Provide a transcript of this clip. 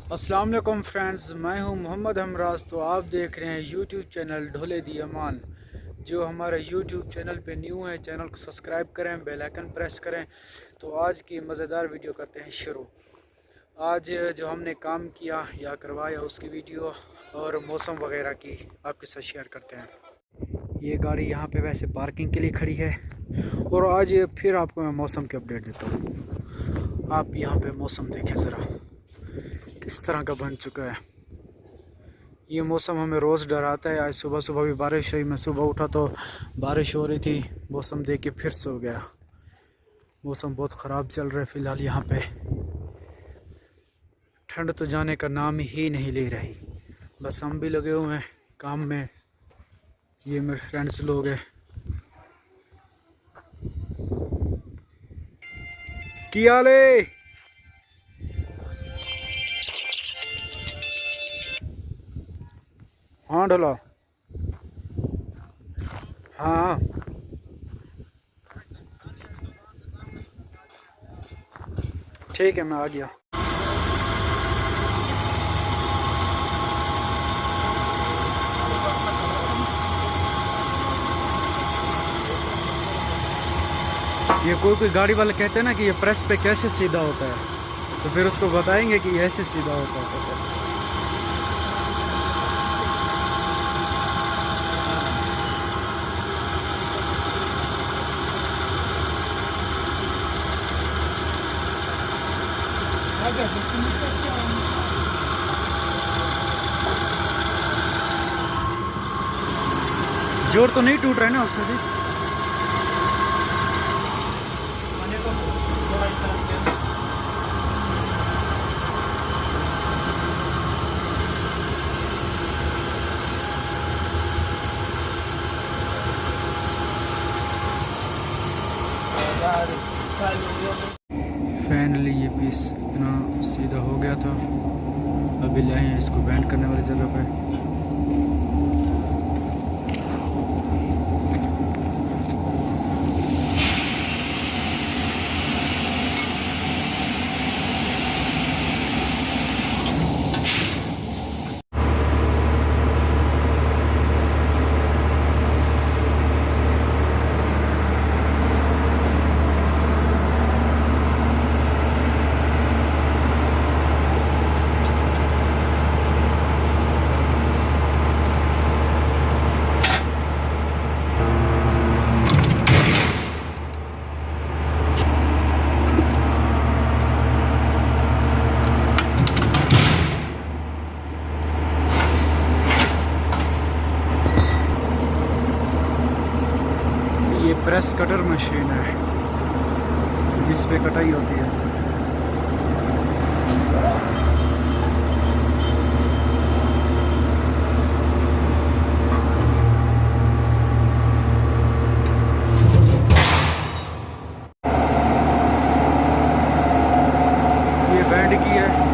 अस्सलाम वालेकुम फ्रेंड्स, मैं हूं मोहम्मद हमराज। तो आप देख रहे हैं यूट्यूब चैनल ढोले दी अमान। जो हमारे यूट्यूब चैनल पे न्यू है, चैनल को सब्सक्राइब करें, बेल आइकन प्रेस करें। तो आज की मज़ेदार वीडियो करते हैं शुरू। आज जो हमने काम किया या करवाया उसकी वीडियो और मौसम वगैरह की आपके साथ शेयर करते हैं। ये गाड़ी यहाँ पे वैसे पार्किंग के लिए खड़ी है और आज फिर आपको मैं मौसम की अपडेट देता हूँ। आप यहाँ पे मौसम देखें ज़रा किस तरह का बन चुका है। ये मौसम हमें रोज़ डराता है। आज सुबह सुबह भी बारिश हुई, मैं सुबह उठा तो बारिश हो रही थी, मौसम देख के फिर सो गया। मौसम बहुत ख़राब चल रहा है फ़िलहाल यहाँ पे। ठंड तो जाने का नाम ही नहीं ले रही। बस हम भी लगे हुए हैं काम में। ये मेरे फ्रेंड्स लोग हैं। की हाल है? हाँ ढोला, हाँ ठीक है, मैं आ गया। ये कोई गाड़ी वाले कहते हैं ना कि ये प्रेस पे कैसे सीधा होता है, तो फिर उसको बताएंगे कि ऐसे सीधा होता है। जोर तो नहीं टूट रहा है ना उसमें भी? फाइनली ये पीस इतना सीधा हो गया था। अभी लाए हैं इसको बैंड करने वाली जगह पे। ये प्रेस कटर मशीन है जिस पे कटाई होती है। ये बैंड की है।